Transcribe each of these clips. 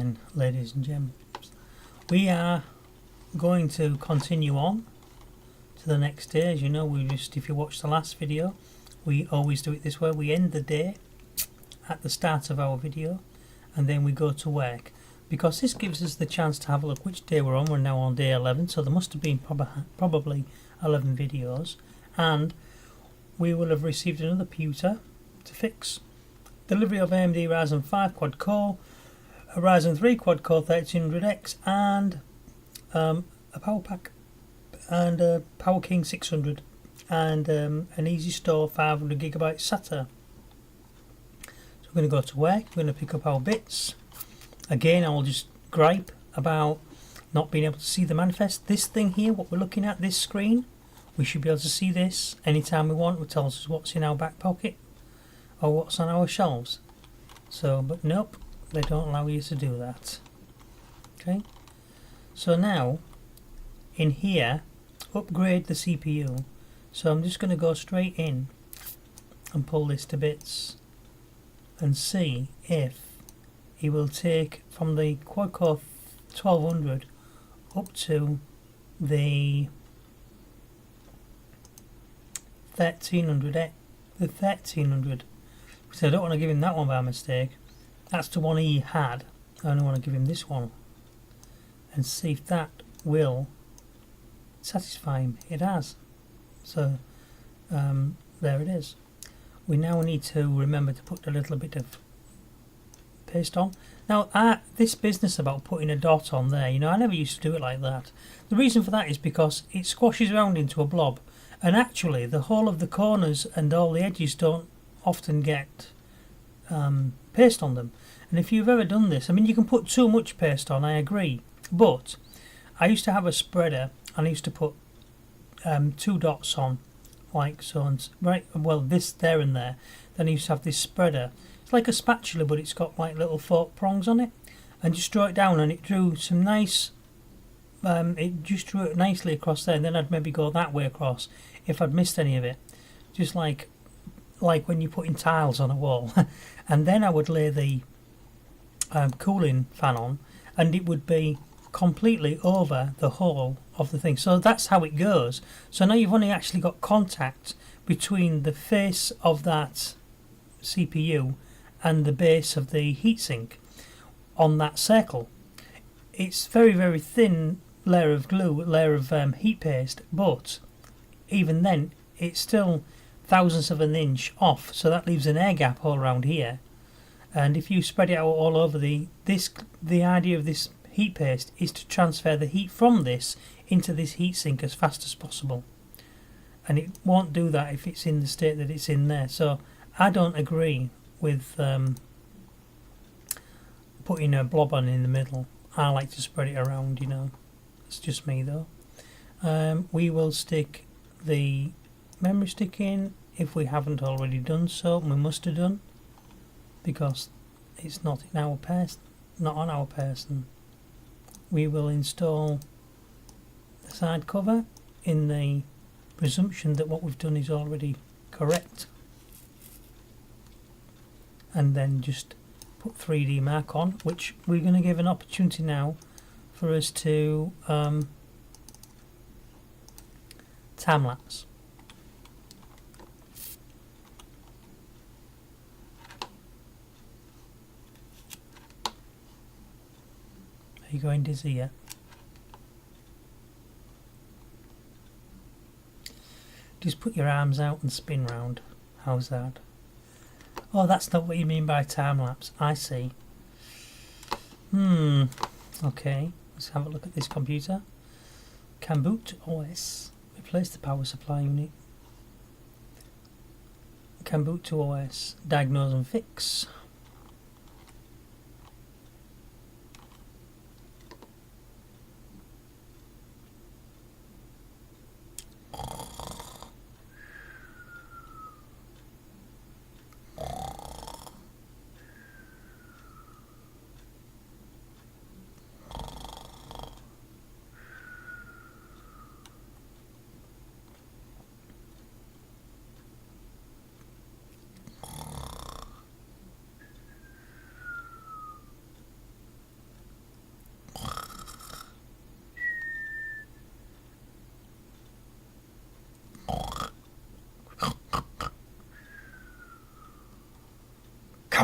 fine, ladies and gentlemen. We are going to continue on to the next day. As you know, if you watch the last video, we always do it this way. We end the day at the start of our video and then we go to work, because this gives us the chance to have a look which day we're on. We're now on day 11, so there must have been probably 11 videos, and we will have received another pewter to fix. Delivery of AMD Ryzen 5 quad core, a Ryzen 3 quad core 1300X, and a power pack, and a Power King 600, and an Easy Store 500GB SATA. So we're going to go to work. We're going to pick up our bits. Again, I will just gripe about not being able to see the manifest. This thing here, what we're looking at, this screen, we should be able to see this anytime we want. It tells us what's in our back pocket or what's on our shelves. So, but nope, they don't allow you to do that. Okay, so now in here, upgrade the CPU. So I'm just going to go straight in and pull this to bits and see if he will take from the quad core 1200 up to the 1300, because I don't want to give him that one by mistake. That's the one he had. I only want to give him this one and see if that will satisfy him. It has. So there it is. We now need to remember to put a little bit of paste on. Now this business about putting a dot on there, you know, I never used to do it like that. The reason for that is because it squashes around into a blob, and actually the whole of the corners and all the edges don't often get paste on them. And if you've ever done this, I mean, you can put too much paste on, I agree, but I used to have a spreader and I used to put 2 dots on, like so, and right, well, this there and there. Then I used to have this spreader. It's like a spatula, but it's got like little fork prongs on it, and just draw it down, and it drew some nice. It just drew it nicely across there, and then I'd maybe go that way across if I'd missed any of it, just like when you're putting tiles on a wall. And then I would lay the cooling fan on, and it would be completely over the whole of the thing. So that's how it goes. So now you've only actually got contact between the face of that CPU and the base of the heatsink on that circle. It's very, very thin layer of glue, layer of heat paste, but even then it's still thousandths of an inch off, so that leaves an air gap all around here. And if you spread it out all over the idea of this heat paste is to transfer the heat from this into this heatsink as fast as possible, and it won't do that if it's in the state that it's in there. So I don't agree with putting a blob on in the middle. I like to spread it around, you know. It's just me though. We will stick the memory stick in if we haven't already done so. We must have done, because it's not in our person, not on our person. We will install the side cover in the presumption that what we've done is already correct, and then just put 3D mark on, which we're going to give an opportunity now for us to time lapse. Are you going dizzy yet? Just put your arms out and spin round. How's that? Oh, that's not what you mean by time lapse. I see. Okay, let's have a look at this computer. Can boot OS. Replace the power supply unit. Can boot to OS. Diagnose and fix.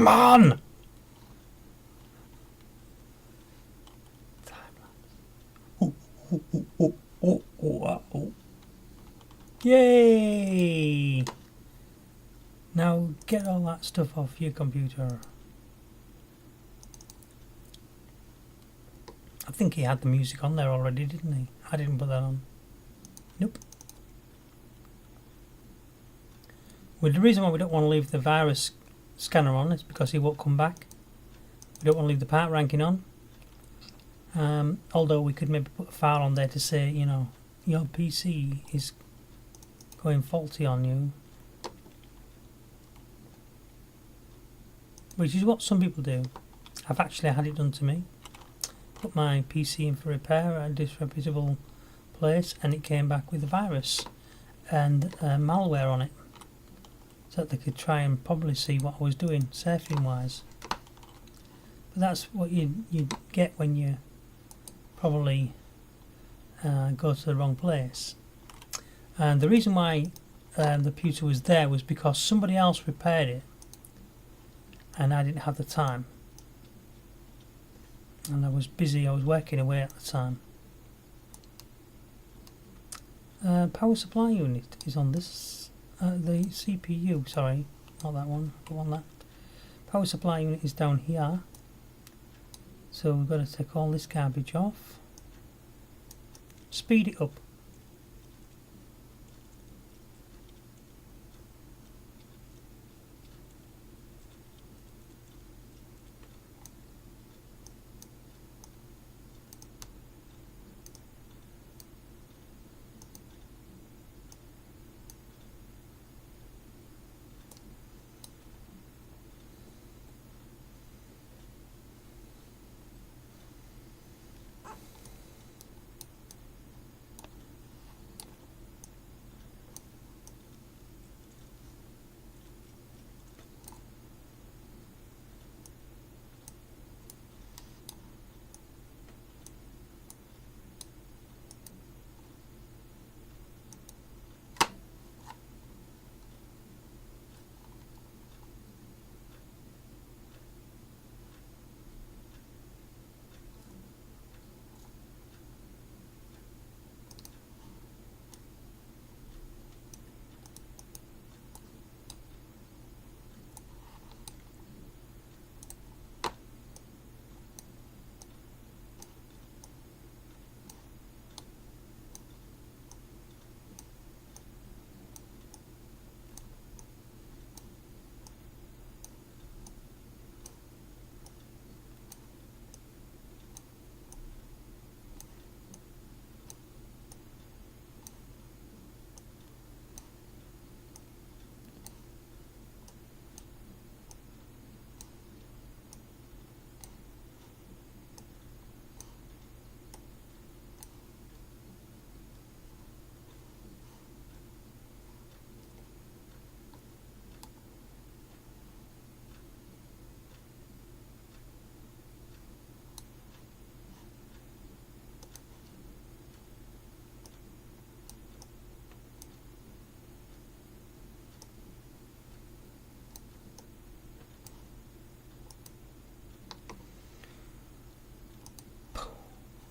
Come on! Ooh, ooh, ooh, ooh, ooh, ooh, ooh. Yay! Now get all that stuff off your computer. I think he had the music on there already, didn't he? I didn't put that on. Nope. Well, the reason why we don't want to leave the virus scanner on is because he won't come back. We don't want to leave the part ranking on. Although we could maybe put a file on there to say, you know, your PC is going faulty on you. Which is what some people do. I've actually had it done to me. Put my PC in for repair at a disreputable place and it came back with a virus and malware on it. So that they could try and probably see what I was doing, surfing wise. But that's what you get when you probably go to the wrong place. And the reason why the computer was there was because somebody else repaired it and I didn't have the time. And I was busy, I was working away at the time. Power supply unit is on this, the CPU, sorry, not that one, I want that. Power supply unit is down here. So we've got to take all this garbage off. Speed it up.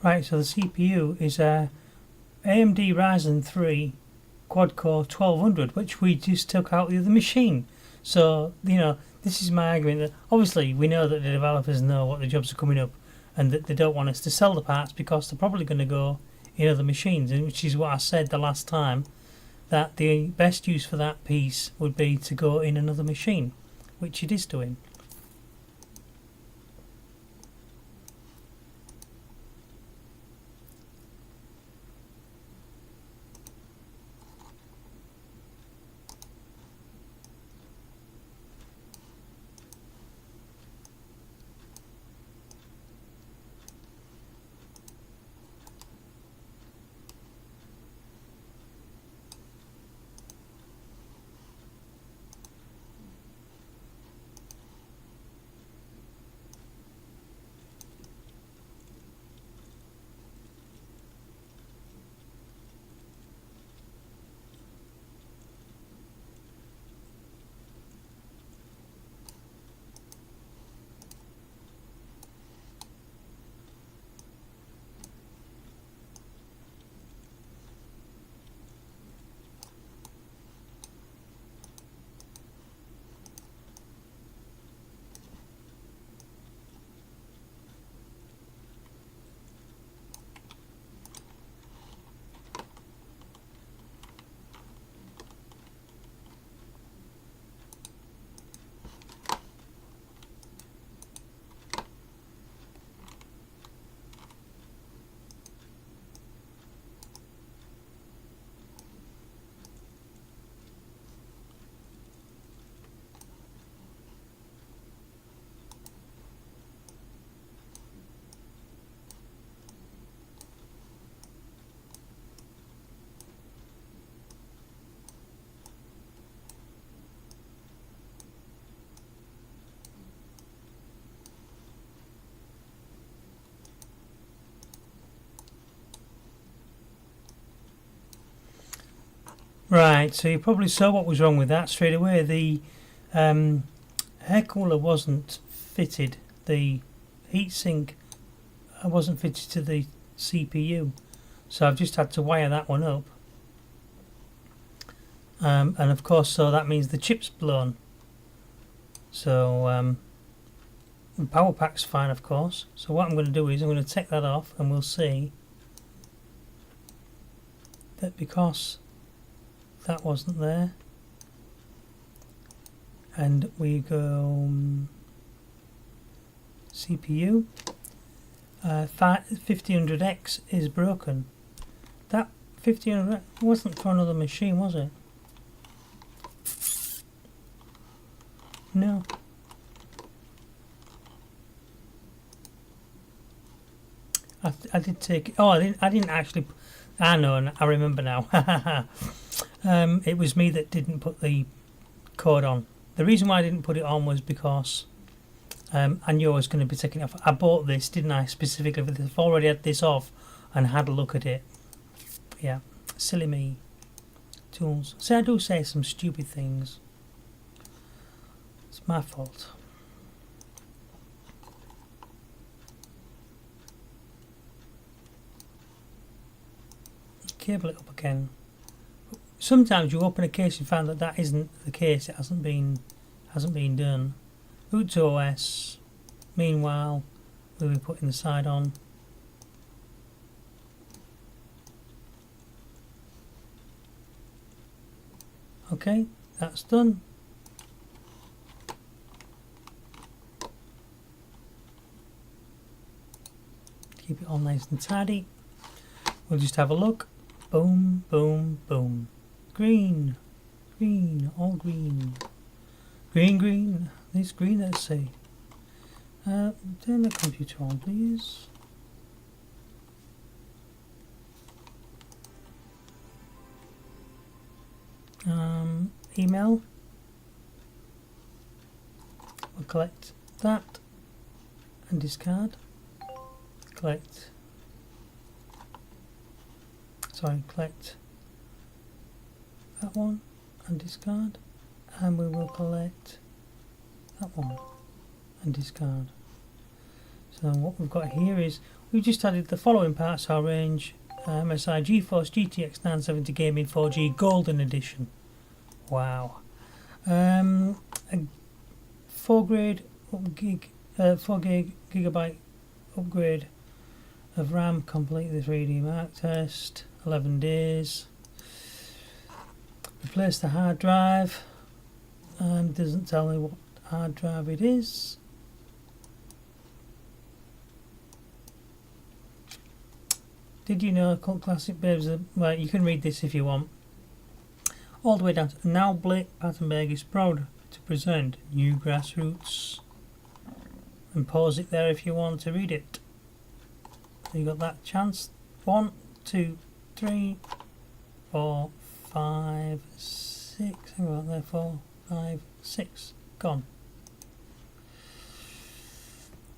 Right, so the CPU is a AMD Ryzen 3 quad-core 1200, which we just took out the other machine. So, you know, this is my argument that obviously we know that the developers know what the jobs are coming up and that they don't want us to sell the parts because they're probably going to go in other machines, and which is what I said the last time, that the best use for that piece would be to go in another machine, which it is doing. Right, so you probably saw what was wrong with that straight away. The air cooler wasn't fitted. The heatsink wasn't fitted to the CPU. So I've just had to wire that one up. And of course, so that means the chip's blown. So the power pack's fine, of course. So what I'm going to do is I'm going to take that off, and we'll see that because that wasn't there, and we go CPU 1500X is broken. That 1500 wasn't for another machine, was it? No. I did take it. Oh, I didn't actually. I know. I remember now. It was me that didn't put the code on. The reason why I didn't put it on was because I knew I was going to be taking it off. I bought this, didn't I, specifically for this. I've already had this off and had a look at it. Yeah, silly me. Tools. See, I do say some stupid things. It's my fault. Cable it up again. Sometimes you open a case and find that that isn't the case. It hasn't been done. Boot to OS. Meanwhile, we'll be putting the side on. Okay, that's done. Keep it all nice and tidy. We'll just have a look. Boom, boom, boom. Green, green, all green. Green, green. This green, let's see. Turn the computer on, please. Email. We'll collect that and discard. Collect. Sorry, collect that one and discard, and we will collect that one and discard. So what we've got here is we've just added the following parts to our range: MSI GeForce GTX 970 Gaming 4G Golden Edition. Wow. A 4 gigabyte upgrade of RAM, complete the 3D Mark test, 11 days. Replace the hard drive, and doesn't tell me what hard drive it is. Did you know Cult Classic Babes? Well, you can read this if you want. All the way down to now Blake Pattenberg is proud to present new Grassroots. And pause it there if you want to read it. You got that chance. 1, 2, 3, 4, 5, 6. Hang on there. 4, 5, 6. Gone.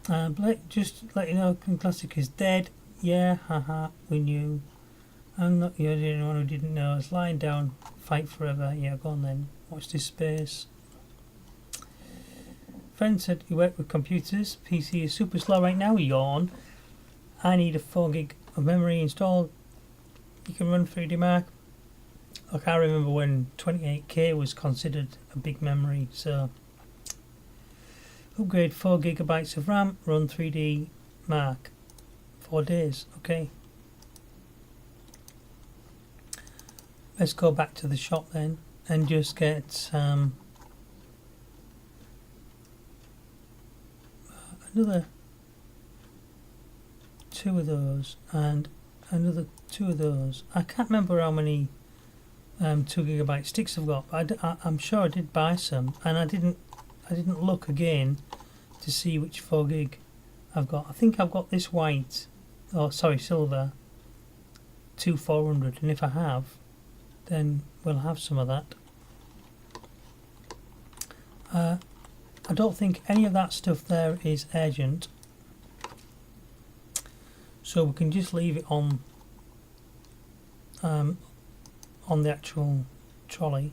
Blake, just to let you know, Classic is dead. Yeah, haha, we knew. I'm not the only one who didn't know. It's lying down, fight forever. Yeah, go on then. Watch this space. Friend said you work with computers. PC is super slow right now. Yawn. I need a 4 gig of memory installed. You can run 3D Mark. Look, I remember when 28K was considered a big memory, so upgrade 4 gigabytes of RAM, run 3D Mark. 4 days, okay. Let's go back to the shop then and just get another 2 of those and another 2 of those. I can't remember how many 2 gigabyte sticks I've got, but I'm sure I did buy some, and I didn't look again to see which 4 gig I've got. I think I've got this white, silver 2400, and if I have, then we'll have some of that. I don't think any of that stuff there is urgent, so we can just leave it on the actual trolley.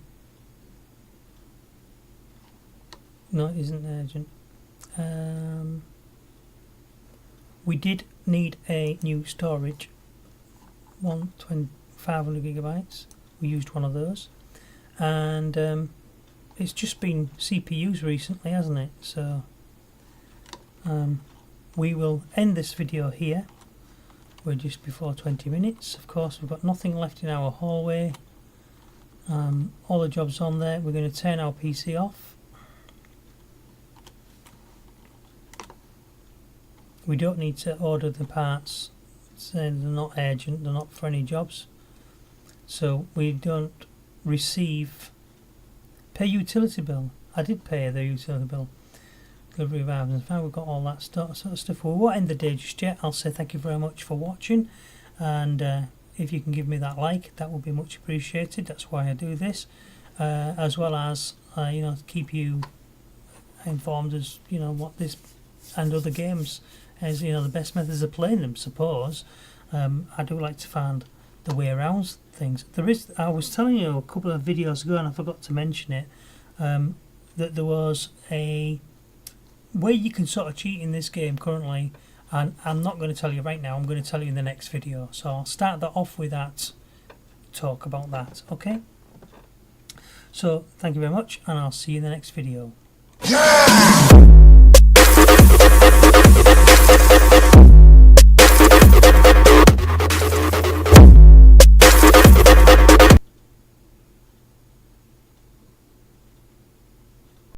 No, it isn't urgent. We did need a new storage, 500 gigabytes. We used one of those, and it's just been CPUs recently, hasn't it? So we will end this video here. We're just before 20 minutes. Of course, we've got nothing left in our hallway. All the jobs on there. We're going to turn our PC off. We don't need to order the parts. They're not urgent. They're not for any jobs. So we don't pay utility bill. I did pay the utility bill. Delivery of items. Fine, we've got all that sort of stuff. We won't end the day just yet. I'll say thank you very much for watching, and if you can give me that like, that would be much appreciated. That's why I do this, as well as keep you informed as what this and other games as the best methods of playing them. Suppose I do like to find the way around things. I was telling you a couple of videos ago, and I forgot to mention it, that there was a way you can sort of cheat in this game currently, and I'm not going to tell you right now. I'm going to tell you in the next video. So I'll start that off with that, talk about that. Okay, so thank you very much, and I'll see you in the next video.